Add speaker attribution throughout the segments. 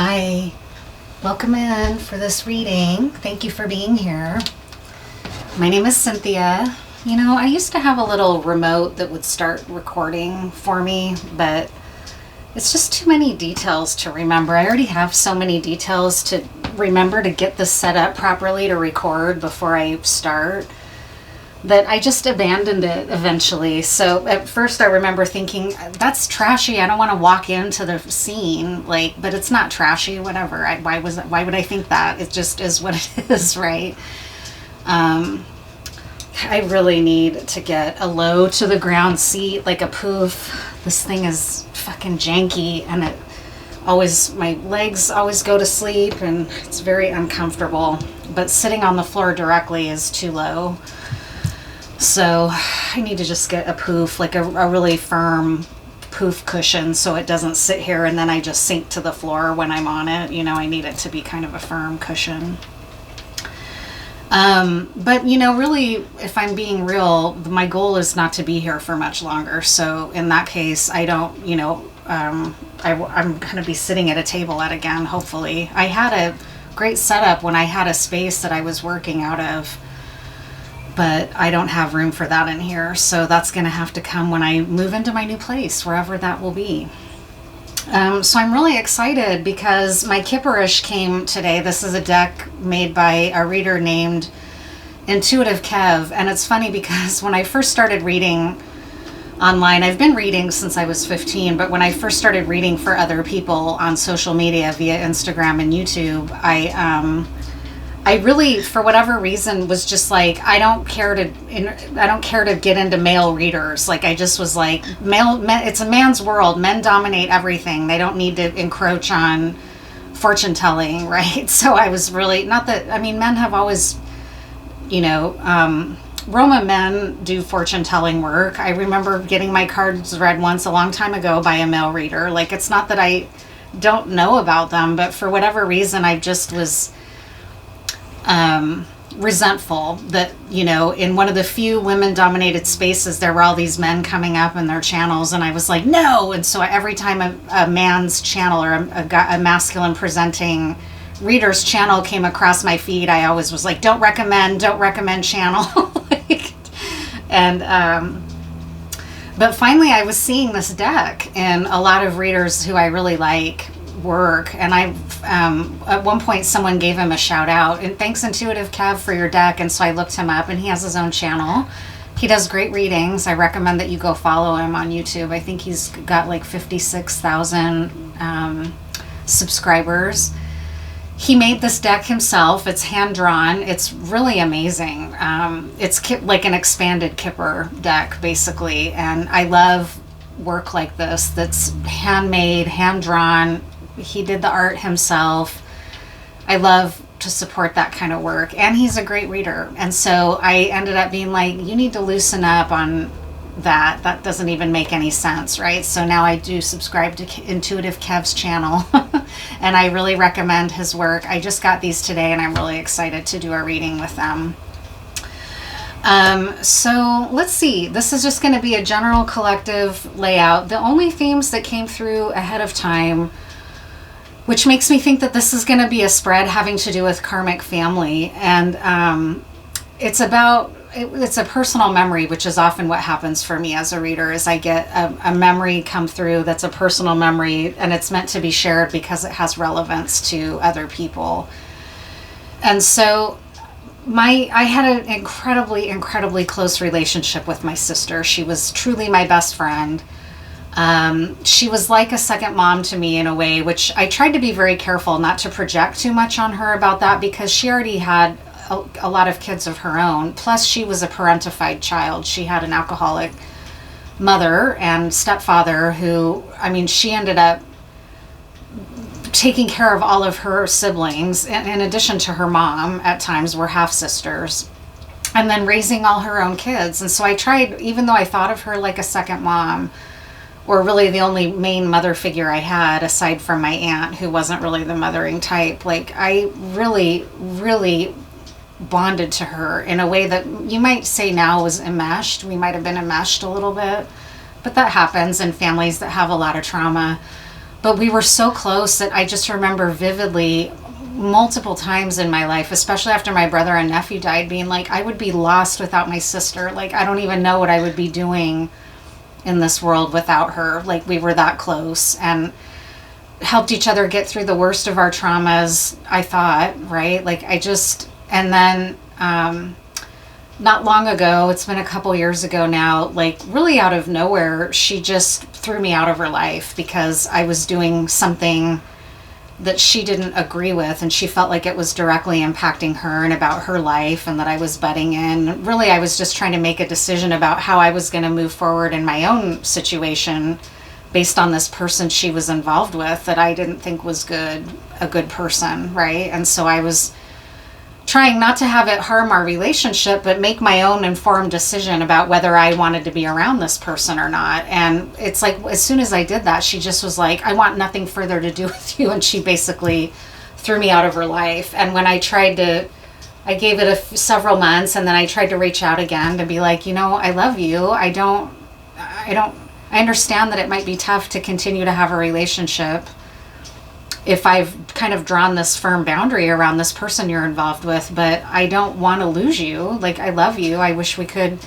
Speaker 1: Hi, welcome in for this reading. Thank you for being here. My name is Cynthia. You know, I used to have a little remote that would start recording for me, but it's just too many details to remember. I already have so many details to remember to get this set up properly to record before I start that I just abandoned it eventually. So at first I remember thinking, that's trashy. I don't want to walk into the scene, but it's not trashy, whatever. Why would I think that? It just is what it is, right? I really need to get a low to the ground seat, like a poof. This thing is fucking janky and my legs always go to sleep and it's very uncomfortable. But sitting on the floor directly is too low. So I need to just get a poof, like a really firm poof cushion so it doesn't sit here and then I just sink to the floor when I'm on it. You know, I need it to be kind of a firm cushion. But, you know, really, if I'm being real, my goal is not to be here for much longer. So in that case, I don't, I'm going to be sitting at a table again, hopefully. I had a great setup when I had a space that I was working out of. But I don't have room for that in here, so that's going to have to come when I move into my new place, wherever that will be. So I'm really excited because my Kipper-Ish came today. This is a deck made by a reader named Intuitive Kev, and it's funny because when I first started reading online, I've been reading since I was 15, but when I first started reading for other people on social media via Instagram and YouTube, I really, for whatever reason, was just like, I don't care to get into male readers. Like, I just was like, it's a man's world. Men dominate everything. They don't need to encroach on fortune telling, right? So I was really, men have always, Roma men do fortune telling work. I remember getting my cards read once a long time ago by a male reader. Like, it's not that I don't know about them, but for whatever reason, I just was resentful that, in one of the few women dominated spaces, there were all these men coming up in their channels, and I was like, no. And so every time a man's channel or a masculine presenting reader's channel came across my feed, I always was like, don't recommend channel. But finally I was seeing this deck and a lot of readers who I really like work, and at one point someone gave him a shout out, and thanks Intuitive Kev for your deck. And so I looked him up, and he has his own channel. He does great readings. I recommend that you go follow him on YouTube. I think he's got like 56,000 subscribers. He made this deck himself. It's hand drawn. It's really amazing. It's like an expanded Kipper deck basically, and I love work like this that's handmade, hand drawn. He did the art himself. I love to support that kind of work, and he's a great reader. And so I ended up being like, you need to loosen up on that. That doesn't even make any sense, right? So now I do subscribe to Intuitive Kev's channel, and I really recommend his work. I just got these today, and I'm really excited to do a reading with them. So let's see. This is just going to be a general collective layout. The only themes that came through ahead of time, which makes me think that this is going to be a spread having to do with karmic family. And it's a personal memory, which is often what happens for me as a reader, is I get a memory come through that's a personal memory, and it's meant to be shared because it has relevance to other people. And so I had an incredibly close relationship with my sister. She was truly my best friend. She was like a second mom to me in a way, which I tried to be very careful not to project too much on her about that, because she already had a lot of kids of her own. Plus, she was a parentified child. She had an alcoholic mother and stepfather who, she ended up taking care of all of her siblings, in addition to her mom. At times were half sisters, and then raising all her own kids. And so I tried, even though I thought of her like a second mom, or really the only main mother figure I had aside from my aunt, who wasn't really the mothering type, like I really bonded to her in a way that you might say now was enmeshed. We might have been enmeshed a little bit, but that happens in families that have a lot of trauma. But we were so close that I just remember vividly multiple times in my life, especially after my brother and nephew died, being like, I would be lost without my sister. Like, I don't even know what I would be doing in this world without her. Like, we were that close and helped each other get through the worst of our traumas, I thought, right? Like, and then, not long ago, it's been a couple years ago now, like really out of nowhere, she just threw me out of her life because I was doing something that she didn't agree with, and she felt like it was directly impacting her and about her life, and that I was butting in. Really, I was just trying to make a decision about how I was going to move forward in my own situation based on this person she was involved with that I didn't think was a good person, right? And so I was trying not to have it harm our relationship, but make my own informed decision about whether I wanted to be around this person or not. And it's like, as soon as I did that, she just was like, I want nothing further to do with you. And she basically threw me out of her life. And when I gave it several months, and then I tried to reach out again to be like, I love you. I understand that it might be tough to continue to have a relationship if I've kind of drawn this firm boundary around this person you're involved with, but I don't want to lose you. Like, I love you. I wish we could.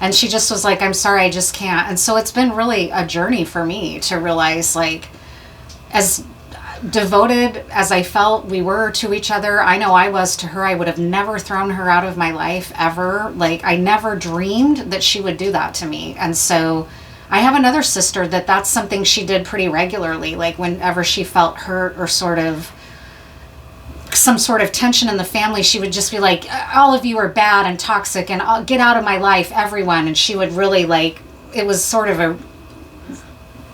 Speaker 1: And she just was like, I'm sorry, I just can't. And so it's been really a journey for me to realize, like, as devoted as I felt we were to each other, I know I was to her, I would have never thrown her out of my life ever. Like, I never dreamed that she would do that to me. And so I have another sister that's something she did pretty regularly. Like, whenever she felt hurt or some sort of tension in the family, she would just be like, all of you are bad and toxic and I'll get out of my life, everyone. And she would really, like, it was sort of a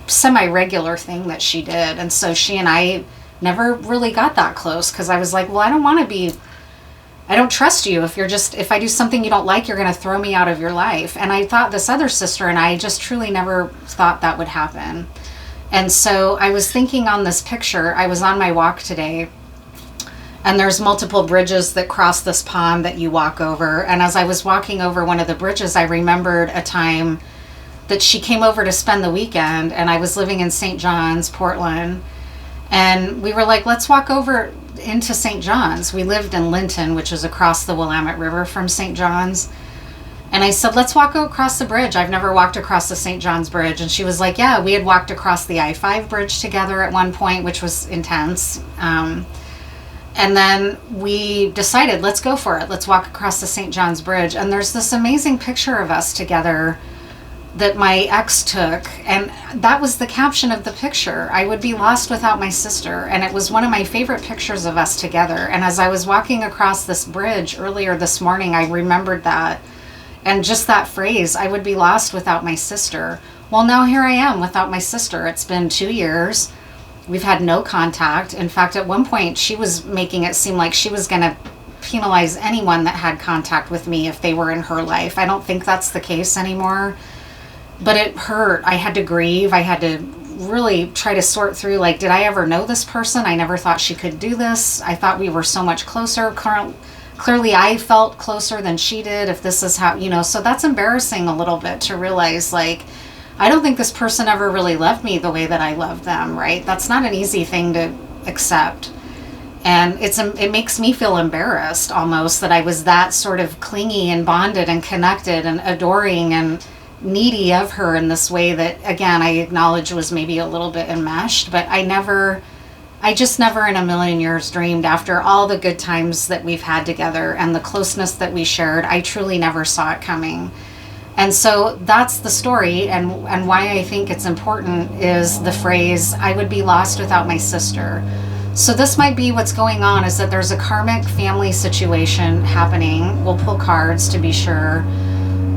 Speaker 1: semi-regular thing that she did. And so she and I never really got that close because I was like, well, I don't trust you. If I do something you don't like, you're going to throw me out of your life. And I thought this other sister and I just truly never thought that would happen. And so I was thinking on this picture, I was on my walk today, and there's multiple bridges that cross this pond that you walk over. And as I was walking over one of the bridges, I remembered a time that she came over to spend the weekend, and I was living in St. John's, Portland. And we were like, let's walk over into St. John's. We lived in Linton, which is across the Willamette River from St. John's. And I said, let's walk across the bridge. I've never walked across the St. John's Bridge. And she was like, yeah, we had walked across the I-5 bridge together at one point, which was intense. And then we decided, let's go for it. Let's walk across the St. John's Bridge. And there's this amazing picture of us together that my ex took, and that was the caption of the picture. I would be lost without my sister. And it was one of my favorite pictures of us together. And as I was walking across this bridge earlier this morning, I remembered that. And just that phrase, I would be lost without my sister. Well, now here I am without my sister. It's been 2 years. We've had no contact. In fact, at one point, she was making it seem like she was going to penalize anyone that had contact with me if they were in her life. I don't think that's the case anymore. But it hurt. I had to grieve. I had to really try to sort through, like, did I ever know this person? I never thought she could do this. I thought we were so much closer. Clearly, I felt closer than she did, if this is how, so that's embarrassing a little bit to realize, like, I don't think this person ever really loved me the way that I loved them, right? That's not an easy thing to accept. And it makes me feel embarrassed almost that I was that sort of clingy and bonded and connected and adoring and needy of her in this way that, again, I acknowledge was maybe a little bit enmeshed, but I just never in a million years dreamed, after all the good times that we've had together and the closeness that we shared, I truly never saw it coming. And so that's the story, and why I think it's important is the phrase, I would be lost without my sister. So this might be what's going on, is that there's a karmic family situation happening. We'll pull cards to be sure.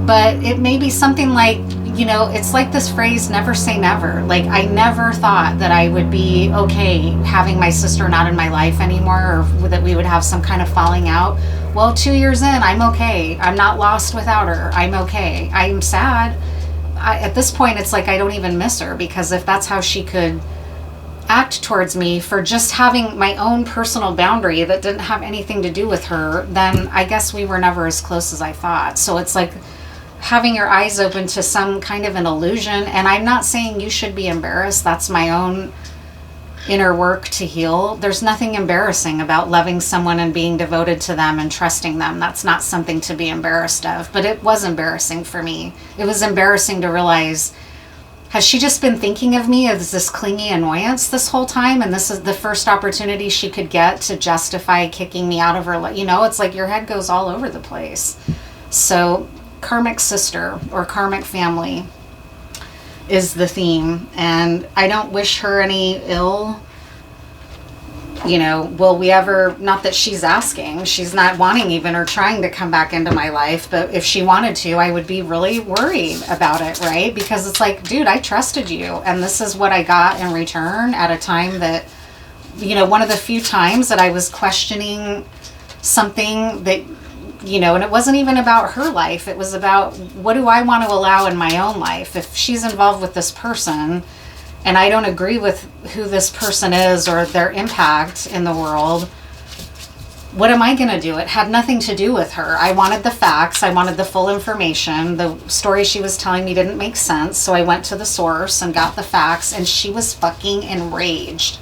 Speaker 1: But it may be something like, it's like this phrase, never say never. Like, I never thought that I would be okay having my sister not in my life anymore, or that we would have some kind of falling out. Well, 2 years in, I'm okay. I'm not lost without her. I'm okay. I'm sad. At this point, it's like I don't even miss her, because if that's how she could act towards me for just having my own personal boundary that didn't have anything to do with her, then I guess we were never as close as I thought. So it's like having your eyes open to some kind of an illusion. And I'm not saying you should be embarrassed. That's my own inner work to heal. There's nothing embarrassing about loving someone and being devoted to them and trusting them. That's not something to be embarrassed of, but it was embarrassing for me. It was embarrassing to realize, has she just been thinking of me as this clingy annoyance this whole time? And this is the first opportunity she could get to justify kicking me out of her life. You know, it's like your head goes all over the place. So karmic sister or karmic family is the theme, and I don't wish her any ill. You know, will we ever, not that she's asking, she's not wanting even or trying to come back into my life, but if she wanted to, I would be really worried about it, right? Because it's like, dude, I trusted you, and this is what I got in return at a time that, you know, one of the few times that I was questioning something that, you know, and it wasn't even about her life. It was about, what do I want to allow in my own life? If she's involved with this person and I don't agree with who this person is or their impact in the world, what am I going to do? It had nothing to do with her. I wanted the facts. I wanted the full information. The story she was telling me didn't make sense. So I went to the source and got the facts, and she was fucking enraged.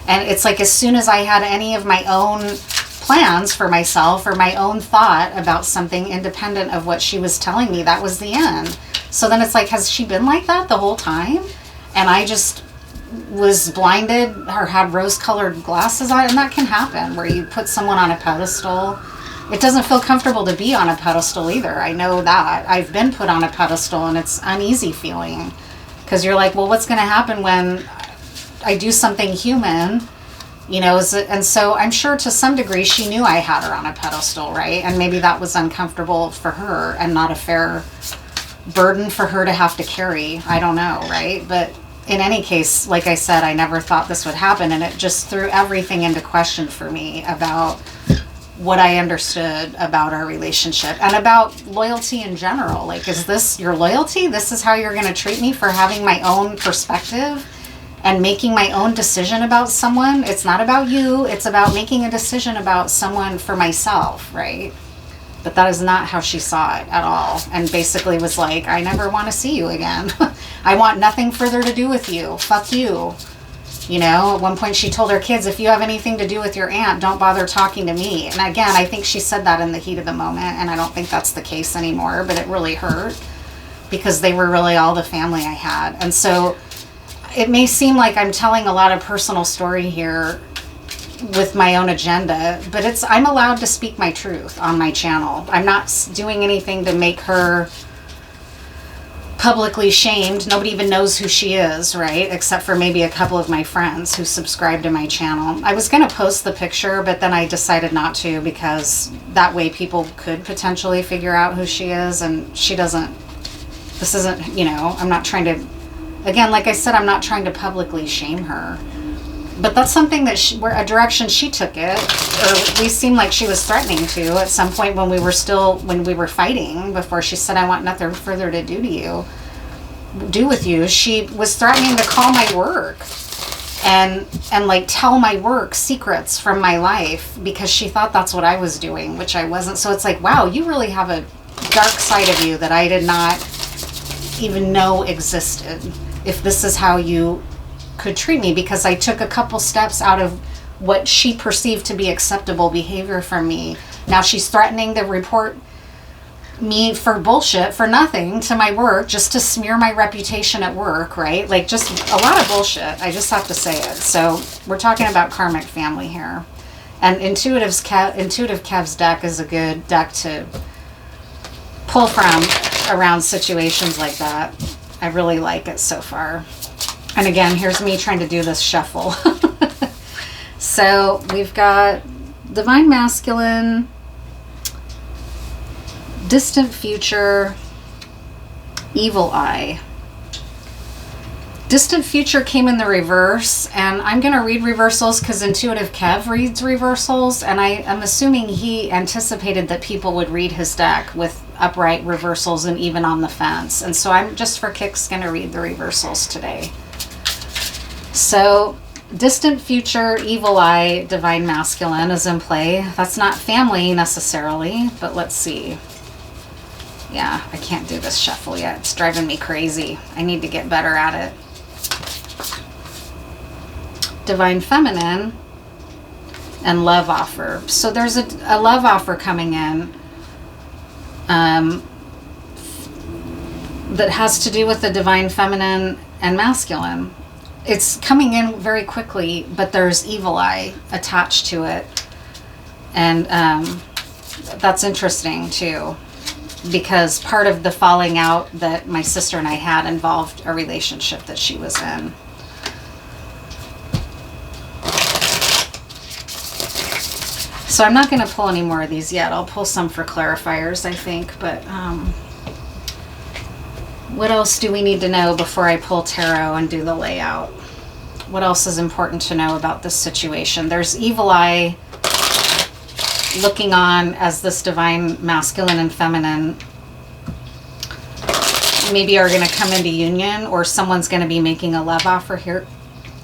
Speaker 1: And it's like, as soon as I had any of my own plans for myself or my own thought about something independent of what she was telling me, that was the end. So then it's like, has she been like that the whole time? And I just was blinded or had rose-colored glasses on, and that can happen where you put someone on a pedestal. It doesn't feel comfortable to be on a pedestal either. I know that. I've been put on a pedestal, and it's uneasy feeling because you're like, well, what's going to happen when I do something human? You know, and so I'm sure to some degree she knew I had her on a pedestal, right? And maybe that was uncomfortable for her and not a fair burden for her to have to carry. I don't know, right? But in any case, like I said, I never thought this would happen, and it just threw everything into question for me about what I understood about our relationship and about loyalty in general. Like, is this your loyalty? This is how you're going to treat me for having my own perspective and making my own decision about someone? It's not about you. It's about making a decision about someone for myself, right? But that is not how she saw it at all. And basically was like, I never want to see you again. I want nothing further to do with you. Fuck you. You know, at one point she told her kids, if you have anything to do with your aunt, don't bother talking to me. And again, I think she said that in the heat of the moment, and I don't think that's the case anymore, but it really hurt because they were really all the family I had. And so it may seem like I'm telling a lot of personal story here with my own agenda, but I'm allowed to speak my truth on my channel. I'm not doing anything to make her publicly shamed. Nobody even knows who she is, right? Except for maybe a couple of my friends who subscribe to my channel. I was going to post the picture, but then I decided not to because that way people could potentially figure out who she is, and she doesn't, this isn't, you know, I'm not trying to, again, like I said, I'm not trying to publicly shame her. But that's something that a direction she took it, or at least seemed like she was threatening to at some point when we were fighting, before she said, I want nothing further to do with you. She was threatening to call my work and like tell my work secrets from my life because she thought that's what I was doing, which I wasn't. So it's like, wow, you really have a dark side of you that I did not even know existed, if this is how you could treat me, because I took a couple steps out of what she perceived to be acceptable behavior from me. Now she's threatening to report me for bullshit, for nothing, to my work, just to smear my reputation at work, right? Like, just a lot of bullshit. I just have to say it. So we're talking about karmic family here. And Intuitive Kev's deck is a good deck to pull from around situations like that. I really like it so far. And again, here's me trying to do this shuffle. So we've got Divine Masculine, Distant Future, Evil Eye. Distant Future came in the reverse, and I'm going to read reversals because Intuitive Kev reads reversals, and I'm assuming he anticipated that people would read his deck with upright reversals and even on the fence. And so I'm just for kicks going to read the reversals today. So, Distant Future, Evil Eye, Divine Masculine is in play. That's not family necessarily, but let's see. Yeah, I can't do this shuffle yet. It's driving me crazy. I need to get better at it. divine feminine, and love offer. So there's a love offer coming in that has to do with the divine feminine and masculine. It's coming in very quickly, but there's evil eye attached to it. And that's interesting too, because part of the falling out that my sister and I had involved a relationship that she was in. So I'm not going to pull any more of these yet. I'll pull some for clarifiers, I think. But what else do we need to know before I pull tarot and do the layout? What else is important to know about this situation? There's evil eye looking on as this divine masculine and feminine maybe are going to come into union, or someone's going to be making a love offer here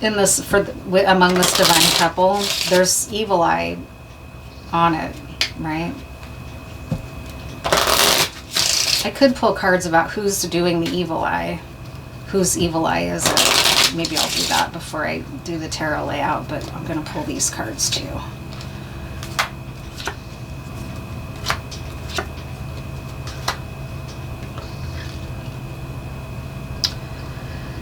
Speaker 1: in this among this divine couple. There's evil eye on it, right? I could pull cards about who's doing the evil eye. Whose evil eye is it? Maybe I'll do that before I do the tarot layout, but I'm going to pull these cards too.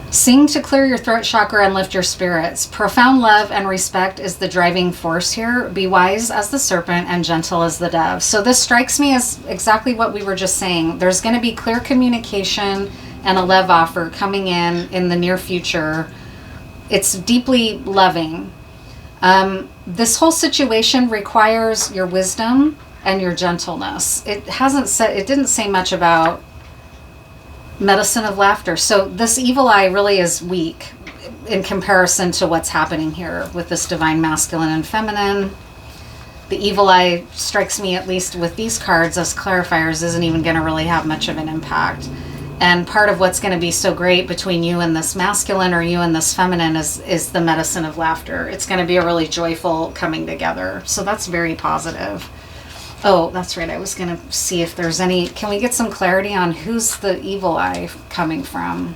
Speaker 1: Sing to clear your throat chakra and lift your spirits. Profound love and respect is the driving force here. Be wise as the serpent and gentle as the dove. So this strikes me as exactly what we were just saying. There's going to be clear communication and a love offer coming in the near future. It's deeply loving. This whole situation requires your wisdom and your gentleness. It didn't say much about medicine of laughter. So this evil eye really is weak in comparison to what's happening here with this divine masculine and feminine. The evil eye strikes me, at least with these cards as clarifiers, isn't even going to really have much of an impact. And part of what's going to be so great between you and this masculine or you and this feminine is the medicine of laughter. It's going to be a really joyful coming together. So that's very positive. Oh, that's right. I was going to see if there's any... Can we get some clarity on who's the evil eye coming from?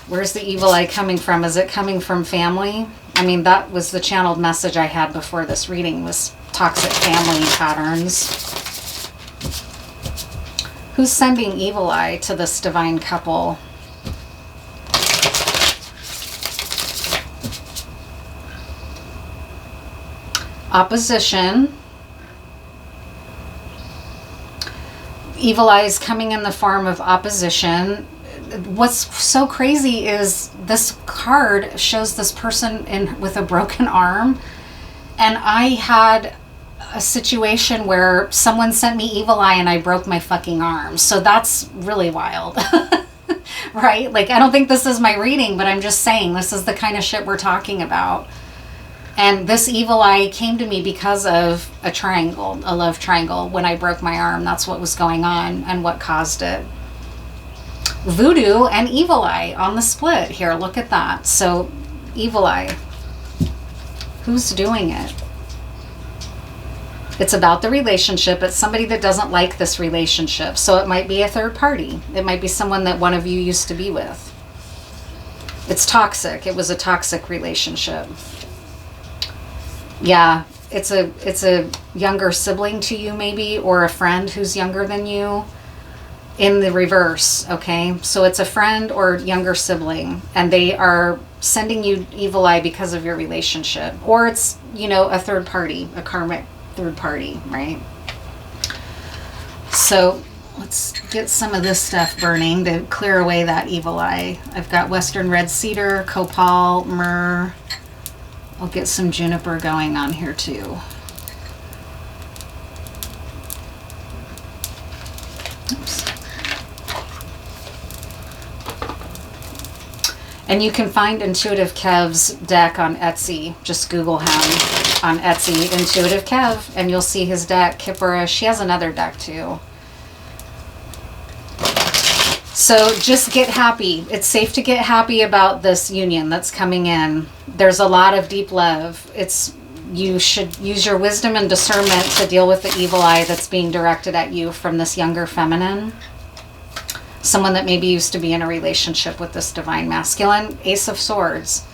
Speaker 1: Where's the evil eye coming from? Is it coming from family? I mean, that was the channeled message I had before this reading, was toxic family patterns. Who's sending evil eye to this divine couple? Opposition. Evil eye is coming in the form of opposition. What's so crazy is this card shows this person with a broken arm, and I had a situation where someone sent me evil eye and I broke my fucking arm. So that's really wild. Right? Like, I don't think this is my reading, but I'm just saying this is the kind of shit we're talking about. And this evil eye came to me because of a triangle, a love triangle. When I broke my arm, that's what was going on and what caused it. Voodoo and evil eye on the split here. Look at that. So evil eye. Who's doing it? It's about the relationship. It's somebody that doesn't like this relationship. So it might be a third party. It might be someone that one of you used to be with. It's toxic. It was a toxic relationship. Yeah, it's a younger sibling to you maybe, or a friend who's younger than you in the reverse, okay? So it's a friend or younger sibling, and they are sending you evil eye because of your relationship. Or it's, a third party, a karmic third party, right? So let's get some of this stuff burning to clear away that evil eye. I've got Western red cedar, copal, myrrh. I'll get some juniper going on here too. Oops. And you can find Intuitive Kev's deck on Etsy. Just Google him on Etsy, Intuitive Kev, and you'll see his deck, Kipper-Ish. He has another deck too. So just get happy. It's safe to get happy about this union that's coming in. There's a lot of deep love. You should use your wisdom and discernment to deal with the evil eye that's being directed at you from this younger feminine. Someone that maybe used to be in a relationship with this divine masculine. Ace of Swords.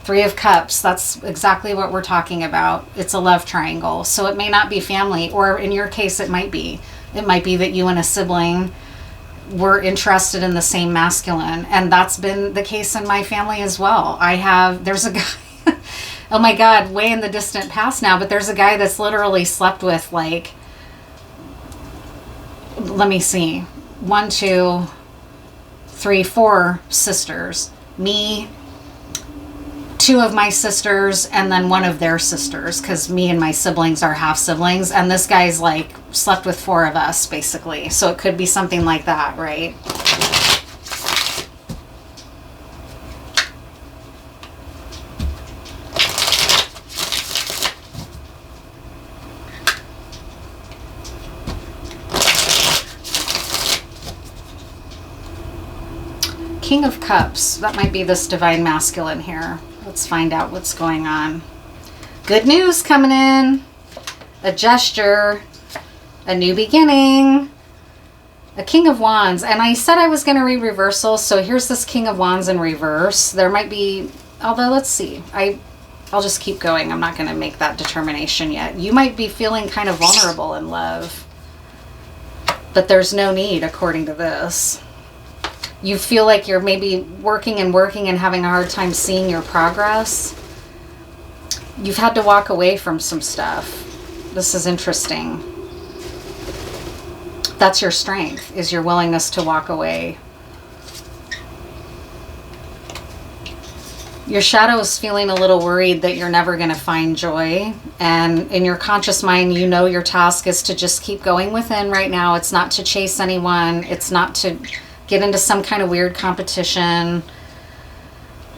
Speaker 1: Three of Cups, that's exactly what we're talking about. It's a love triangle. So it may not be family, or in your case, it might be. It might be that you and a sibling were interested in the same masculine. And that's been the case in my family as well. There's a guy, oh my God, way in the distant past now, but there's a guy that's literally slept with, like, let me see, 1, 2, 3, 4 sisters. Me, 2 of my sisters, and then 1 of their sisters, because me and my siblings are half siblings, and this guy's like slept with 4 of us basically. So it could be something like that, right? King of Cups, that might be this divine masculine here. Let's find out what's going on. Good news coming in. A gesture, a new beginning, a King of Wands. And I said I was going to read reversal, so here's this King of Wands in reverse. There might be, although let's see. I'll just keep going. I'm not going to make that determination yet. You might be feeling kind of vulnerable in love, but there's no need according to this. You feel like you're maybe working and having a hard time seeing your progress. You've had to walk away from some stuff. This is interesting. That's your strength, is your willingness to walk away. Your shadow is feeling a little worried that you're never going to find joy. And in your conscious mind, you know your task is to just keep going within right now. It's not to chase anyone. It's not to get into some kind of weird competition.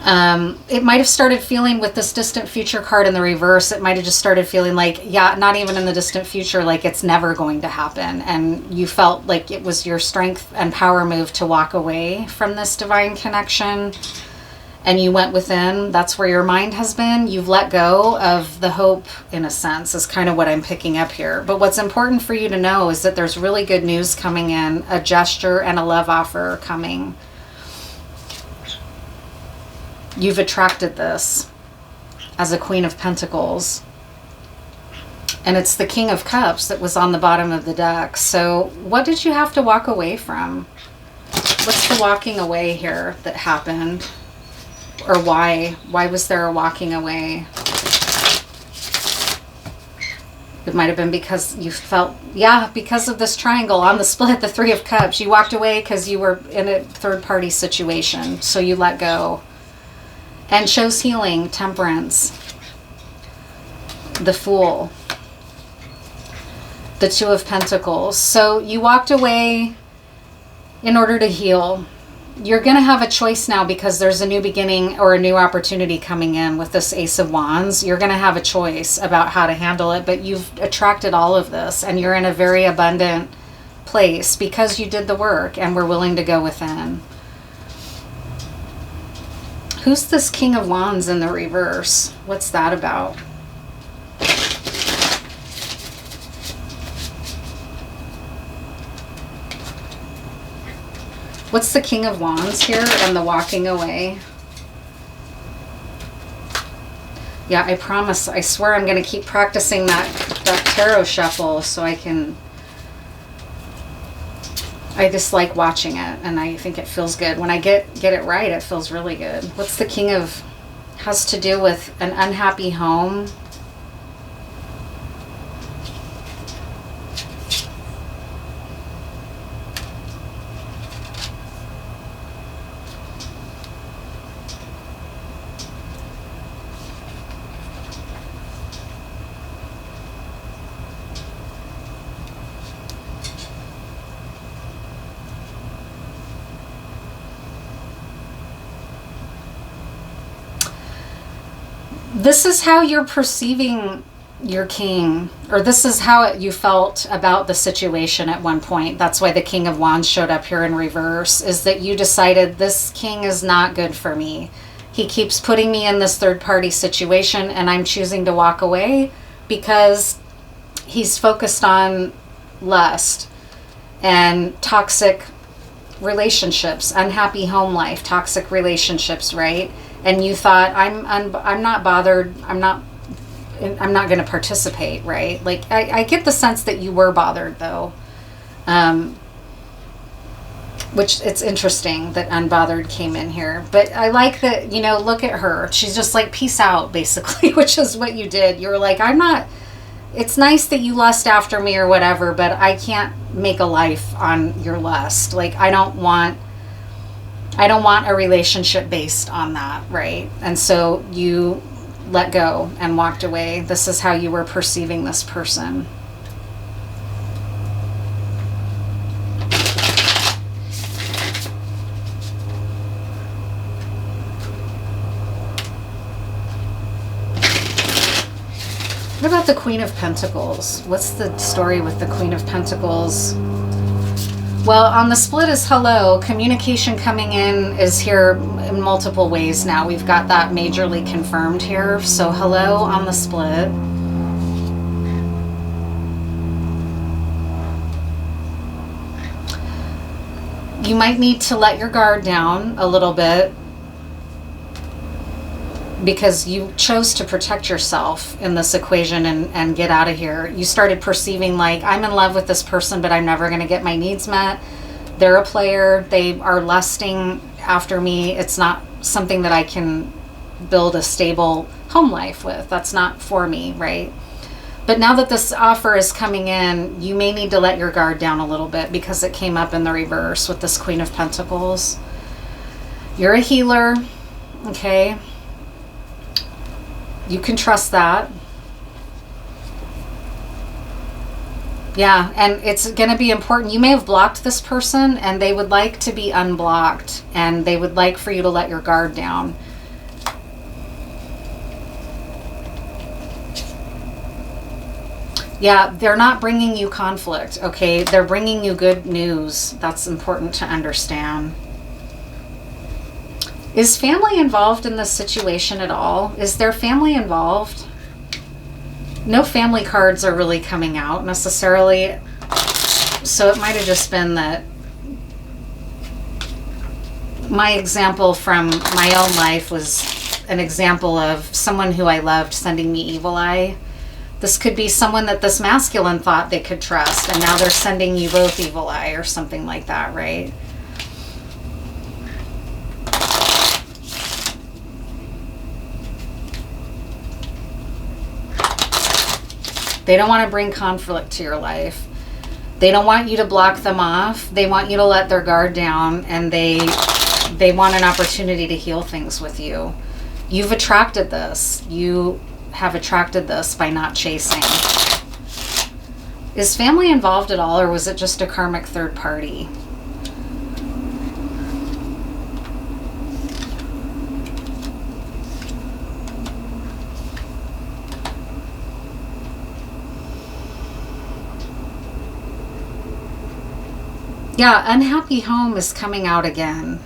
Speaker 1: It might have started feeling with this distant future card in the reverse, it might have just started feeling like, yeah, not even in the distant future, like it's never going to happen. And you felt like it was your strength and power move to walk away from this divine connection. And you went within. That's where your mind has been. You've let go of the hope, in a sense, is kind of what I'm picking up here. But what's important for you to know is that there's really good news coming in, a gesture and a love offer coming. You've attracted this as a Queen of Pentacles. And it's the King of Cups that was on the bottom of the deck. So what did you have to walk away from? What's the walking away here that happened? Or why? Why was there a walking away? It might have been because you felt, yeah, because of this triangle on the split, the 3 of Cups. You walked away because you were in a third-party situation. So you let go. And chose healing, Temperance. The Fool. The 2 of Pentacles. So you walked away in order to heal. You're going to have a choice now because there's a new beginning or a new opportunity coming in with this Ace of Wands. You're going to have a choice about how to handle it, but you've attracted all of this and you're in a very abundant place because you did the work and were willing to go within. Who's this King of Wands in the reverse? What's that about? What's the King of Wands here and the walking away? Yeah, I promise, I swear I'm going to keep practicing that tarot shuffle so I just like watching it and I think it feels good. When I get it right, it feels really good. What's the King of, has to do with an unhappy home? This is how you're perceiving your king, or this is how you felt about the situation at one point. That's why the King of Wands showed up here in reverse, is that you decided this king is not good for me. He keeps putting me in this third-party situation and I'm choosing to walk away because he's focused on lust and toxic relationships, unhappy home life, toxic relationships, right? And you thought, I'm not bothered, I'm not going to participate, right? Like, I get the sense that you were bothered, though. Which, it's interesting that unbothered came in here. But I like that, you know, look at her. She's just like, peace out, basically, which is what you did. You were like, it's nice that you lust after me or whatever, but I can't make a life on your lust. Like, I don't want a relationship based on that, right? And so you let go and walked away. This is how you were perceiving this person. What about the Queen of Pentacles? What's the story with the Queen of Pentacles? Well, on the split is hello. Communication coming in is here in multiple ways now. We've got that majorly confirmed here. So hello on the split. You might need to let your guard down a little bit, because you chose to protect yourself in this equation and get out of here. You started perceiving like, I'm in love with this person, but I'm never going to get my needs met. They're a player. They are lusting after me. It's not something that I can build a stable home life with. That's not for me, right? But now that this offer is coming in, you may need to let your guard down a little bit, because it came up in the reverse with this Queen of Pentacles. You're a healer, okay? You can trust that. Yeah, and it's going to be important. You may have blocked this person, and they would like to be unblocked, and they would like for you to let your guard down. Yeah, they're not bringing you conflict, okay? They're bringing you good news. That's important to understand. Is family involved in this situation at all? Is there family involved? No family cards are really coming out necessarily. So it might have just been that my example from my own life was an example of someone who I loved sending me evil eye. This could be someone that this masculine thought they could trust, and now they're sending you both evil eye or something like that, right? They don't want to bring conflict to your life. They don't want you to block them off. They want you to let their guard down, and they want an opportunity to heal things with you. You've attracted this. You have attracted this by not chasing. Is family involved at all, or was it just a karmic third party? Yeah, unhappy home is coming out again.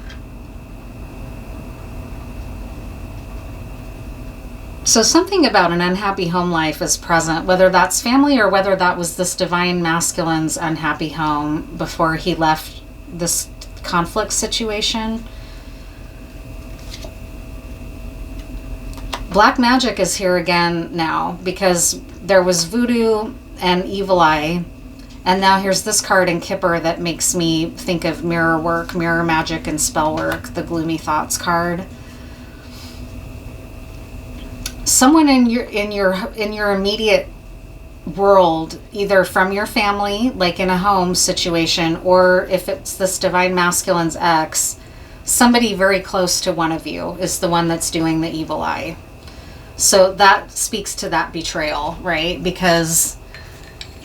Speaker 1: So something about an unhappy home life is present, whether that's family or whether that was this divine masculine's unhappy home before he left this conflict situation. Black magic is here again now, because there was voodoo and evil eye. And now here's this card in Kipper that makes me think of mirror work, mirror magic, and spell work, the gloomy thoughts card. Someone in your immediate world, either from your family, like in a home situation, or if it's this divine masculine's ex, somebody very close to one of you is the one that's doing the evil eye. So that speaks to that betrayal, right? Because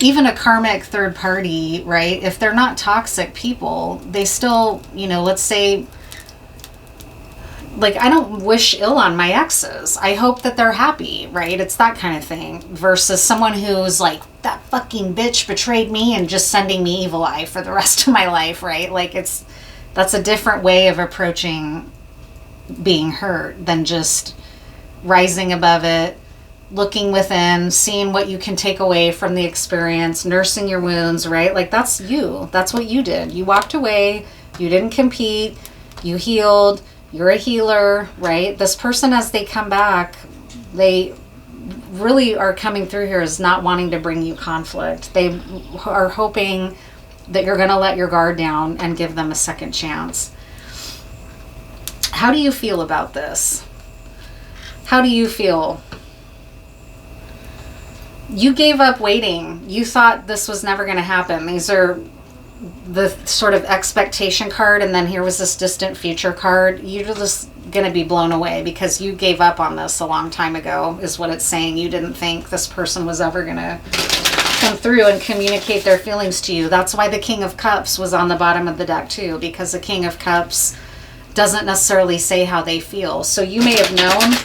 Speaker 1: even a karmic third party, right, if they're not toxic people, they still, you know, let's say, like, I don't wish ill on my exes. I hope that they're happy, right? It's that kind of thing. Versus someone who's like, that fucking bitch betrayed me and just sending me evil eye for the rest of my life, right? Like, that's a different way of approaching being hurt than just rising above it, looking within, seeing what you can take away from the experience, nursing your wounds, right? Like, that's you. That's what you did. You walked away, You didn't compete. You healed. You're a healer, right? This person, as they come back, they really are coming through here as not wanting to bring you conflict. They are hoping that you're going to let your guard down and give them a second chance. How do you feel about this? How do you feel? You gave up waiting. You thought this was never going to happen. These are the sort of expectation card, and then here was this distant future card. You're just going to be blown away because you gave up on this a long time ago, is what it's saying. You didn't think this person was ever going to come through and communicate their feelings to you. That's why the King of Cups was on the bottom of the deck too, because the King of Cups doesn't necessarily say how they feel. So you may have known,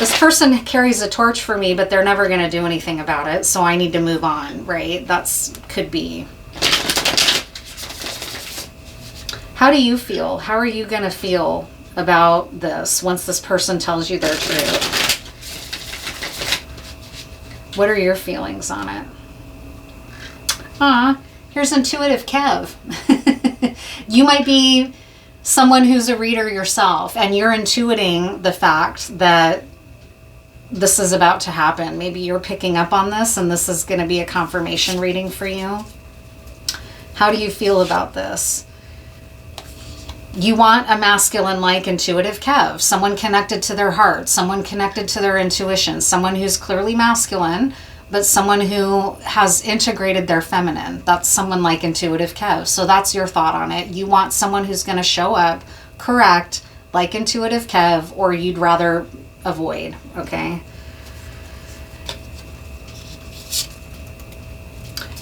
Speaker 1: this person carries a torch for me, but they're never going to do anything about it, so I need to move on, right? That's could be. How do you feel? How are you going to feel about this once this person tells you their truth? What are your feelings on it? Here's intuitive Kev. You might be someone who's a reader yourself, and you're intuiting the fact that this is about to happen. Maybe you're picking up on this, and this is going to be a confirmation reading for you. How do you feel about this? You want a masculine-like intuitive Kev, someone connected to their heart, someone connected to their intuition, someone who's clearly masculine, but someone who has integrated their feminine. That's someone like intuitive Kev. So that's your thought on it. You want someone who's going to show up correct, like intuitive Kev, or you'd rather avoid, okay?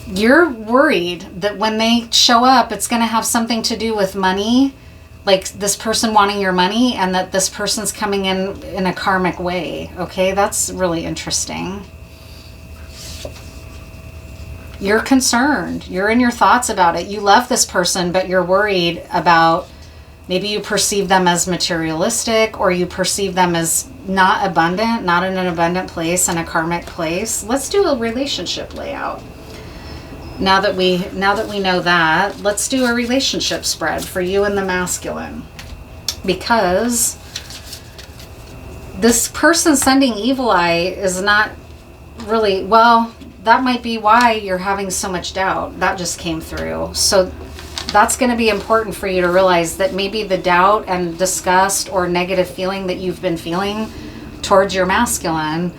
Speaker 1: You're worried that when they show up, it's going to have something to do with money, like this person wanting your money, and that this person's coming in a karmic way, okay? That's really interesting. You're concerned. You're in your thoughts about it. You love this person, but you're worried about, maybe you perceive them as materialistic, or you perceive them as not abundant, not in an abundant place, in a karmic place. Let's do a relationship layout. Now that we know that, let's do a relationship spread for you and the masculine. Because this person sending evil eye is not really, well, that might be why you're having so much doubt. That just came through. So that's going to be important for you to realize that maybe the doubt and disgust or negative feeling that you've been feeling towards your masculine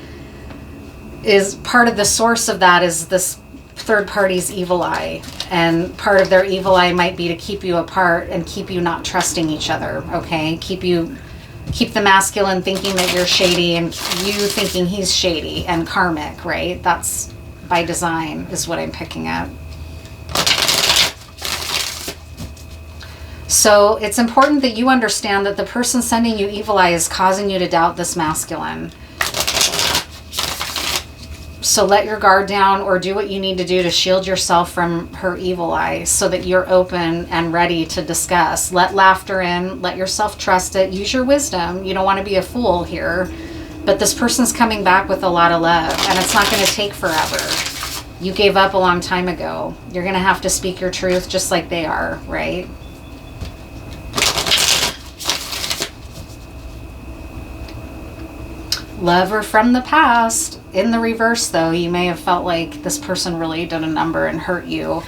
Speaker 1: is part of the source of that is this third party's evil eye. And part of their evil eye might be to keep you apart and keep you not trusting each other, okay? Keep the masculine thinking that you're shady and you thinking he's shady and karmic, right? That's by design is what I'm picking up. So it's important that you understand that the person sending you evil eye is causing you to doubt this masculine. So let your guard down or do what you need to do to shield yourself from her evil eye so that you're open and ready to discuss. Let laughter in, let yourself trust it, use your wisdom. You don't want to be a fool here, but this person's coming back with a lot of love and it's not going to take forever. You gave up a long time ago. You're going to have to speak your truth just like they are, right? Lover from the past. In the reverse, though, you may have felt like this person really did a number and hurt you.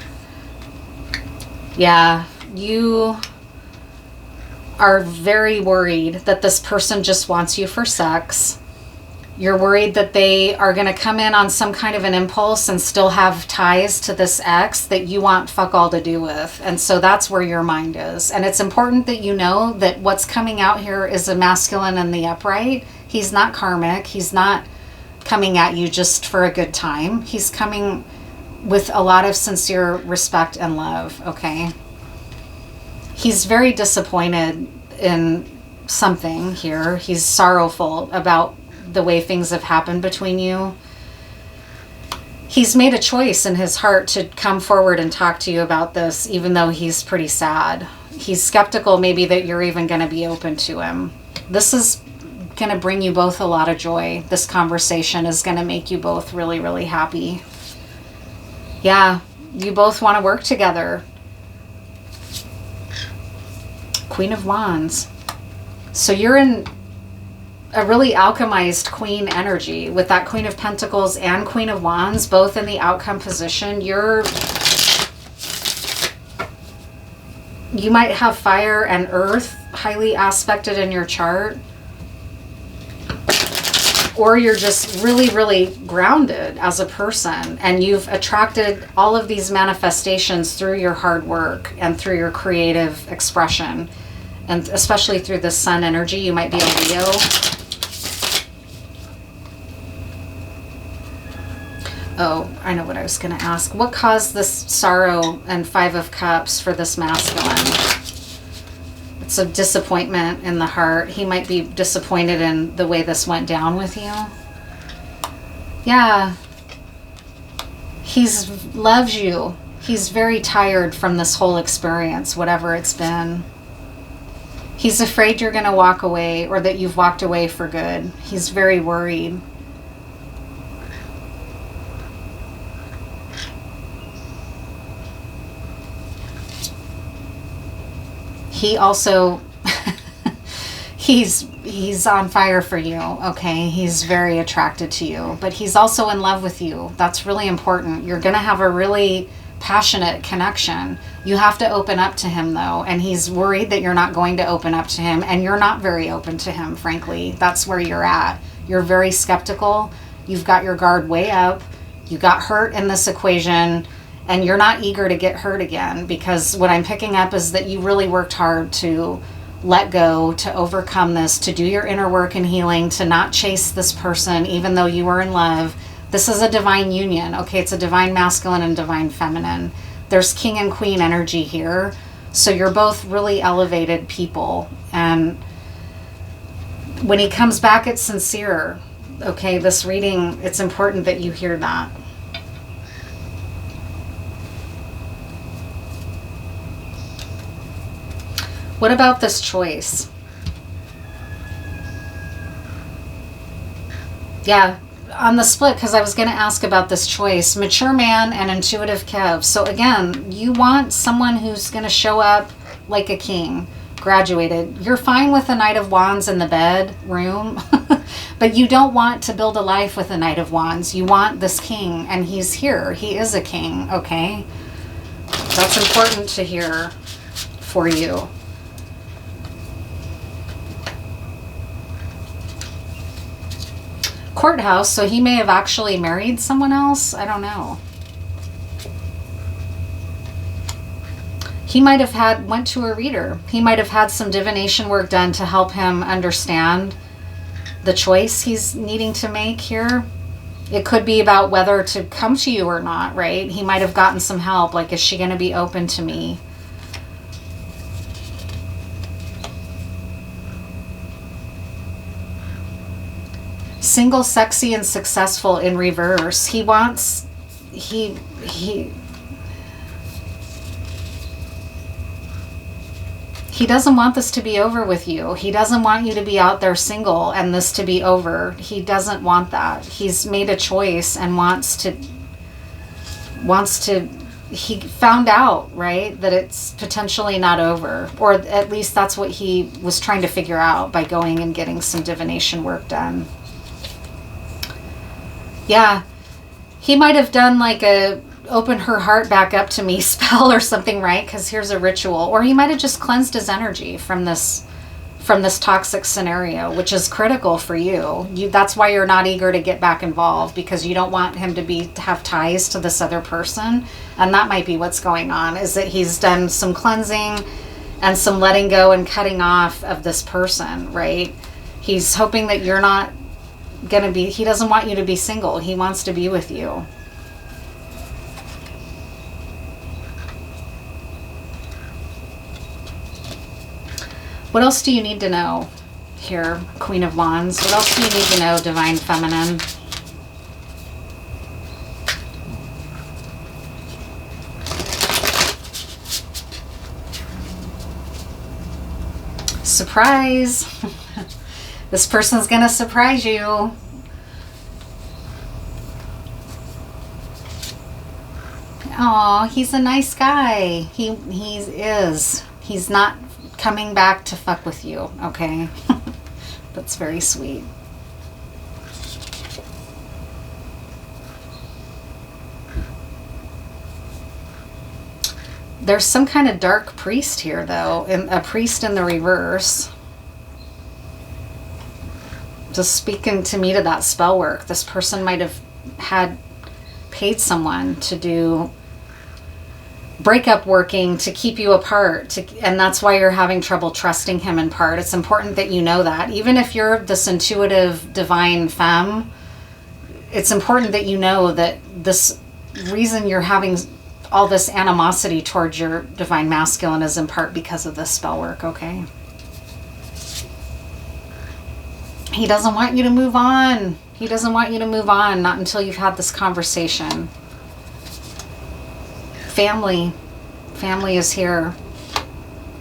Speaker 1: Yeah, you are very worried that this person just wants you for sex. You're worried that they are going to come in on some kind of an impulse and still have ties to this ex that you want fuck all to do with. And so that's where your mind is. And it's important that you know that what's coming out here is a masculine in the upright. He's not karmic. He's not coming at you just for a good time. He's coming with a lot of sincere respect and love, okay? He's very disappointed in something here. He's sorrowful about the way things have happened between you. He's made a choice in his heart to come forward and talk to you about this, even though he's pretty sad. He's skeptical maybe that you're even going to be open to him. This is going to bring you both a lot of joy. This conversation is going to make you both really, really happy. Yeah, you both want to work together. Queen of Wands. So you're in a really alchemized queen energy with that Queen of Pentacles and Queen of Wands, both in the outcome position. You might have fire and earth highly aspected in your chart. Or you're just really, really grounded as a person, and you've attracted all of these manifestations through your hard work and through your creative expression. And especially through the sun energy, you might be a Leo. Oh, I know what I was going to ask. What caused this sorrow and Five of Cups for this masculine? It's a disappointment in the heart. He might be disappointed in the way this went down with you. Yeah. He loves you. He's very tired from this whole experience, whatever it's been. He's afraid you're going to walk away, or that you've walked away for good. He's very worried. He also, he's on fire for you, okay? He's very attracted to you, but he's also in love with you. That's really important. You're going to have a really passionate connection. You have to open up to him, though, and he's worried that you're not going to open up to him, and you're not very open to him, frankly. That's where you're at. You're very skeptical. You've got your guard way up. You got hurt in this equation. And you're not eager to get hurt again, because what I'm picking up is that you really worked hard to let go, to overcome this, to do your inner work and healing, to not chase this person even though you were in love. This is a divine union, okay? It's a divine masculine and divine feminine. There's king and queen energy here. So you're both really elevated people. And when he comes back, it's sincere, okay? This reading, it's important that you hear that. What about this choice? Yeah, on the split, because I was going to ask about this choice. Mature man and intuitive Kev. So again, you want someone who's going to show up like a king, graduated. You're fine with a Knight of Wands in the bedroom, but you don't want to build a life with a Knight of Wands. You want this king, and he's here. He is a king, okay? That's important to hear for you. Courthouse, so he may have actually married someone else. I don't know. He might have went to a reader. He might have had some divination work done to help him understand the choice he's needing to make here. It could be about whether to come to you or not, right? He might have gotten some help, like, is she going to be open to me? Single, sexy, and successful in reverse. He wants, he doesn't want this to be over with you. He doesn't want you to be out there single and this to be over. He doesn't want that. He's made a choice and wants to, he found out, right, that it's potentially not over. Or at least that's what he was trying to figure out by going and getting some divination work done. Yeah, he might have done like a open her heart back up to me spell or something, right? Because here's a ritual. Or he might have just cleansed his energy from this toxic scenario, which is critical for you. That's why you're not eager to get back involved, because you don't want him to have ties to this other person. And that might be what's going on, is that he's done some cleansing and some letting go and cutting off of this person, right? He's hoping that you're not gonna be, he doesn't want you to be single. He wants to be with you. What else do you need to know here, Queen of Wands? What else do you need to know, Divine Feminine? Surprise! This person's gonna surprise you. Oh, he's a nice guy. He is. He's not coming back to fuck with you, okay? That's very sweet. There's some kind of dark priest here, though, and a priest in the reverse. Just speaking to me to that spell work. This person might have paid someone to do breakup working to keep you apart, and that's why you're having trouble trusting him in part. It's important that you know that. Even if you're this intuitive, divine femme, it's important that you know that this reason you're having all this animosity towards your divine masculine is in part because of this spell work, okay? He doesn't want you to move on. He doesn't want you to move on, not until you've had this conversation. Family. Family is here.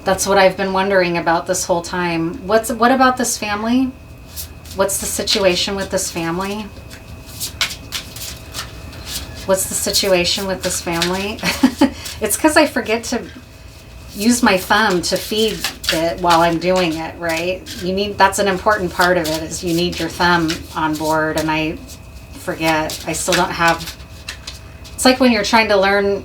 Speaker 1: That's what I've been wondering about this whole time. What about this family? What's the situation with this family? What's the situation with this family? It's because I forget to use my thumb to feed it while I'm doing it, right? That's an important part of it, is you need your thumb on board, and I forget. I still don't have... It's like when you're trying to learn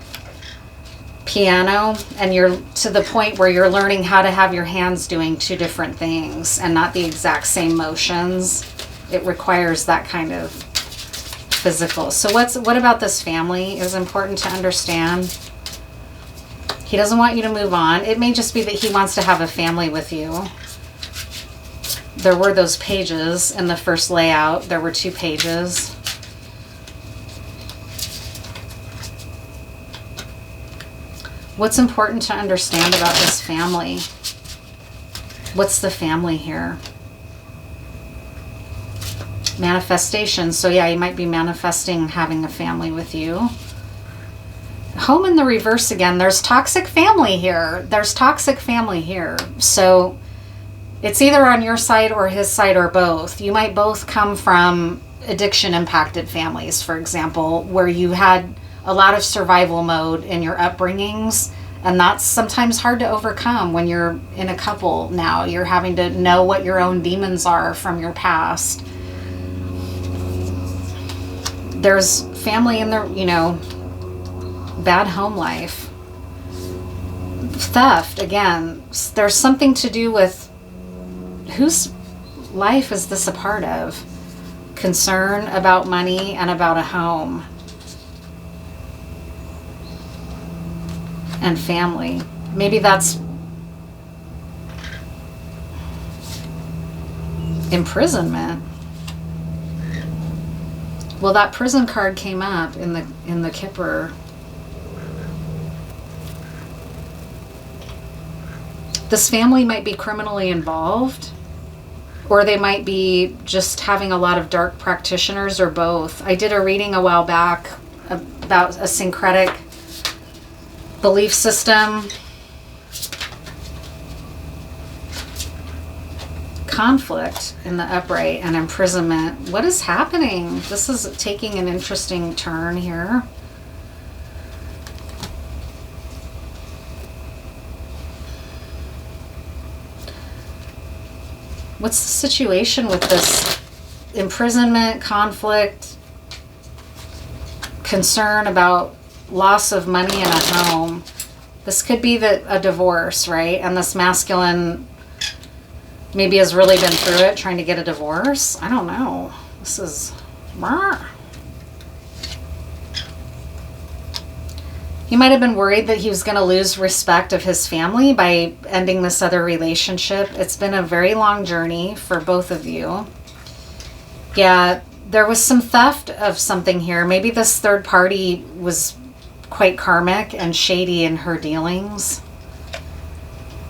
Speaker 1: piano and you're to the point where you're learning how to have your hands doing two different things and not the exact same motions. It requires that kind of physical. So what about this family is important to understand. He doesn't want you to move on. It may just be that he wants to have a family with you. There were those pages in the first layout. There were 2 pages. What's important to understand about this family? What's the family here? Manifestation. So yeah, you might be manifesting having a family with you. Home in the reverse again. There's toxic family here. There's toxic family here. So it's either on your side or his side or both. You might both come from addiction impacted families, for example, where you had a lot of survival mode in your upbringings, and that's sometimes hard to overcome when you're in a couple now. You're having to know what your own demons are from your past. There's family in the, bad home life. Theft, again. There's something to do with whose life is this a part of? Concern about money and about a home. And family. Maybe that's imprisonment. Well, that prison card came up in the Kipper. This family might be criminally involved, or they might be just having a lot of dark practitioners, or both. I did a reading a while back about a syncretic belief system. Conflict in the upright and imprisonment. What is happening? This is taking an interesting turn here. What's the situation with this imprisonment, conflict, concern about loss of money in a home? This could be a divorce, right? And this masculine maybe has really been through it, trying to get a divorce. I don't know. This is... He might have been worried that he was going to lose respect of his family by ending this other relationship. It's been a very long journey for both of you. Yeah, there was some theft of something here. Maybe this third party was quite karmic and shady in her dealings.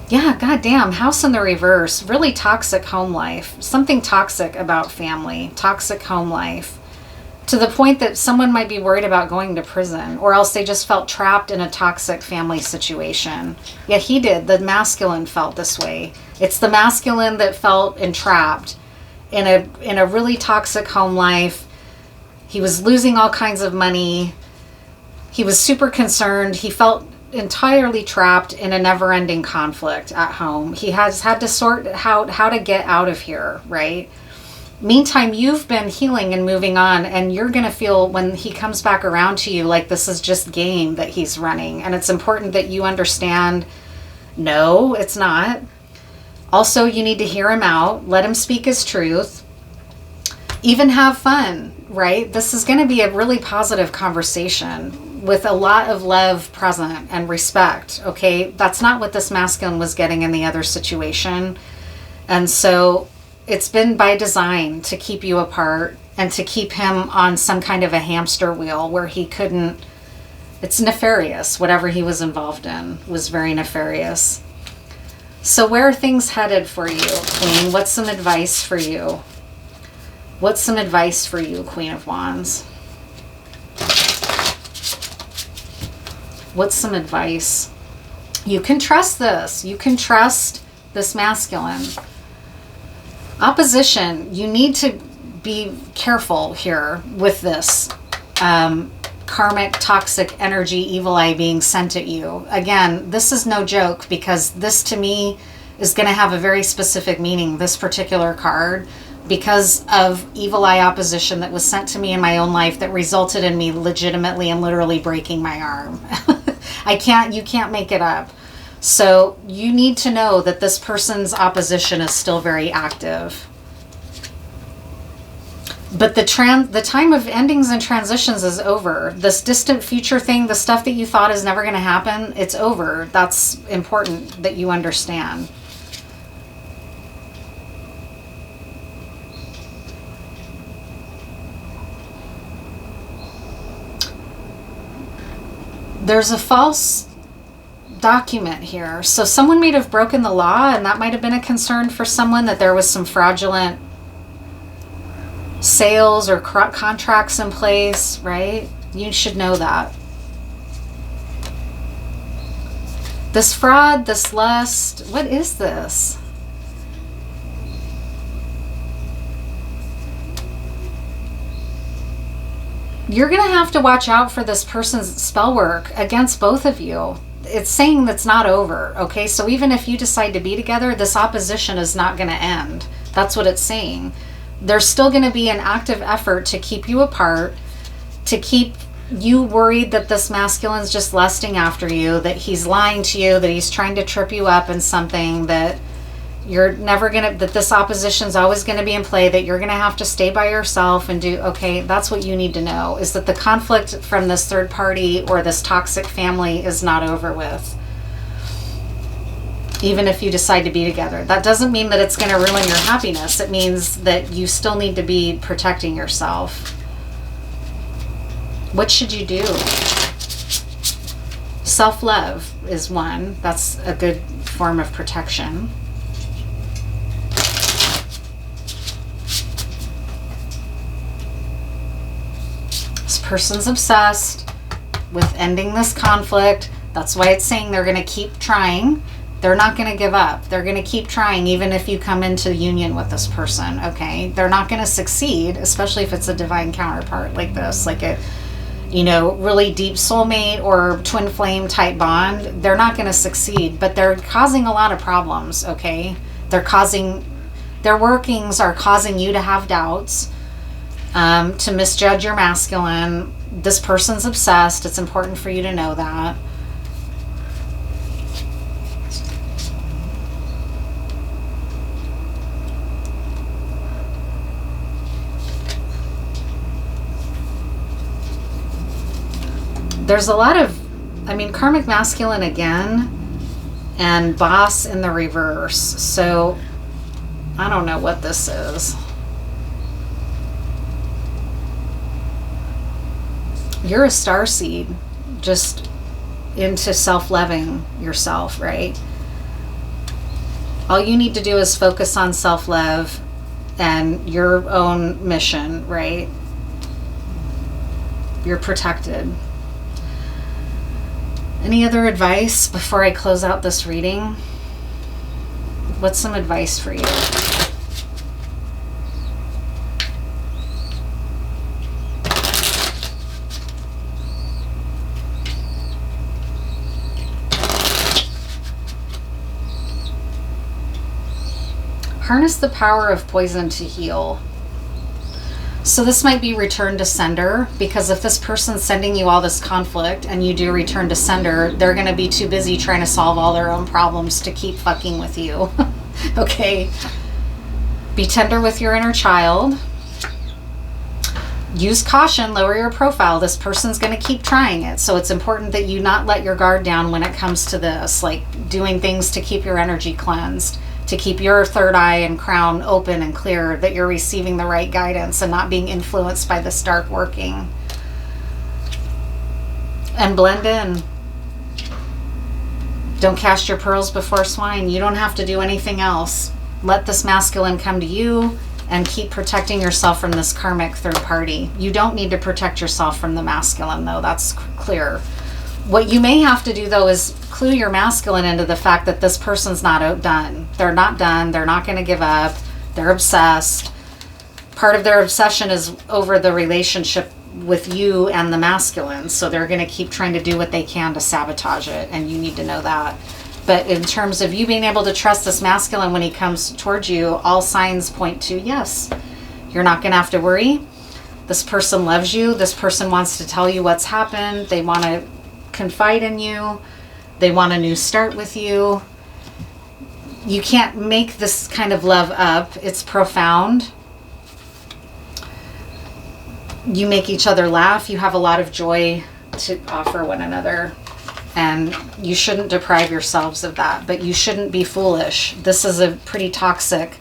Speaker 1: Yeah, goddamn, house in the reverse. Really toxic home life. Something toxic about family. Toxic home life. To the point that someone might be worried about going to prison, or else they just felt trapped in a toxic family situation. Yeah, he did. The masculine felt this way. It's the masculine that felt entrapped in a really toxic home life. He was losing all kinds of money. He was super concerned. He felt entirely trapped in a never-ending conflict at home. He has had to sort out how to get out of here, right? Meantime, you've been healing and moving on, and you're going to feel when he comes back around to you like this is just game that he's running. And it's important that you understand, no, it's not. Also, you need to hear him out, let him speak his truth, even have fun, right? This is going to be a really positive conversation with a lot of love present and respect, okay? That's not what this masculine was getting in the other situation. And so it's been by design to keep you apart and to keep him on some kind of a hamster wheel where he couldn't. It's nefarious. Whatever he was involved in was very nefarious. So where are things headed for you, Queen? What's some advice for you? What's some advice for you, Queen of Wands? What's some advice? You can trust this. You can trust this masculine. Opposition, you need to be careful here with this karmic, toxic energy, evil eye being sent at you. Again, this is no joke because this to me is going to have a very specific meaning, this particular card, because of evil eye opposition that was sent to me in my own life that resulted in me legitimately and literally breaking my arm. You can't make it up. So you need to know that this person's opposition is still very active. But the time of endings and transitions is over. This distant future thing, the stuff that you thought is never going to happen, it's over. That's important that you understand. There's a false document here. So someone may have broken the law, and that might have been a concern for someone, that there was some fraudulent sales or contracts in place, right? You should know that. This fraud, this lust, what is this? You're going to have to watch out for this person's spell work against both of you. It's saying that's not over, okay? So even if you decide to be together, this opposition is not going to end. That's what it's saying. There's still going to be an active effort to keep you apart, to keep you worried that this masculine's just lusting after you, that he's lying to you, that he's trying to trip you up in something, that you're never going to, that this opposition's always going to be in play, that you're going to have to stay by yourself and do, okay, that's what you need to know, is that the conflict from this third party or this toxic family is not over with. Even if you decide to be together. That doesn't mean that it's going to ruin your happiness. It means that you still need to be protecting yourself. What should you do? Self-love is one. That's a good form of protection. This person's obsessed with ending this conflict. That's why it's saying they're going to keep trying. They're not going to give up. They're going to keep trying even if you come into union with this person, okay? They're not going to succeed, especially if it's a divine counterpart like this, like a, you know, really deep soulmate or twin flame type bond. They're not going to succeed, but they're causing a lot of problems, okay? Their workings are causing you to have doubts, to misjudge your masculine. This person's obsessed. It's important for you to know that. There's a lot of, karmic masculine again, and boss in the reverse. So I don't know what this is. You're a starseed, just into self-loving yourself, right? All you need to do is focus on self-love and your own mission, right? You're protected. Any other advice before I close out this reading? What's some advice for you? Harness the power of poison to heal. So this might be return to sender, because if this person's sending you all this conflict and you do return to sender, they're going to be too busy trying to solve all their own problems to keep fucking with you. Okay. Be tender with your inner child. Use caution, lower your profile. This person's going to keep trying it. So it's important that you not let your guard down when it comes to this, like doing things to keep your energy cleansed, to keep your third eye and crown open and clear, that you're receiving the right guidance and not being influenced by this dark working. And blend in. Don't cast your pearls before swine. You don't have to do anything else. Let this masculine come to you and keep protecting yourself from this karmic third party. You don't need to protect yourself from the masculine, though. That's clear. What you may have to do, though, is clue your masculine into the fact that this person's not outdone. They're not done. They're not going to give up. They're obsessed. Part of their obsession is over the relationship with you and the masculine. So they're going to keep trying to do what they can to sabotage it. And you need to know that. But in terms of you being able to trust this masculine when he comes towards you, all signs point to yes. You're not going to have to worry. This person loves you. This person wants to tell you what's happened. They want to confide in you. They want a new start with you. You can't make this kind of love up. It's profound. You make each other laugh. You have a lot of joy to offer one another. And you shouldn't deprive yourselves of that, but you shouldn't be foolish. This is a pretty toxic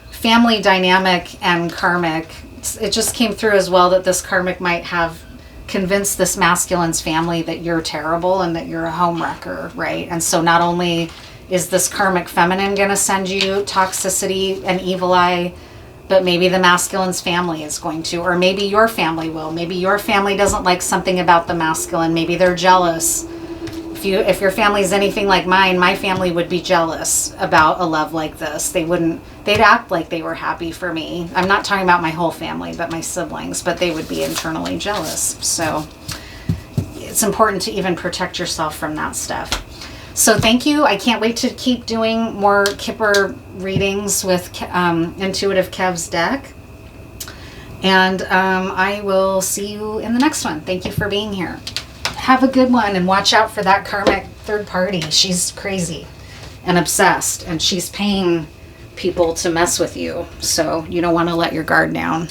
Speaker 1: family dynamic and karmic. It just came through as well that this karmic might have convinced this masculine's family that you're terrible and that you're a homewrecker, right? And so not only is this karmic feminine going to send you toxicity and evil eye, but maybe the masculine's family is going to, or maybe your family will. Maybe your family doesn't like something about the masculine. Maybe they're jealous. If your family is anything like mine, my family would be jealous about a love like this. They'd act like they were happy for me. I'm not talking about my whole family, but my siblings, but they would be internally jealous. So it's important to even protect yourself from that stuff. So thank you. I can't wait to keep doing more Kipper readings with Intuitive Kev's deck. And I will see you in the next one. Thank you for being here. Have a good one, and watch out for that karmic third party. She's crazy and obsessed, and she's paying people to mess with you. So you don't want to let your guard down.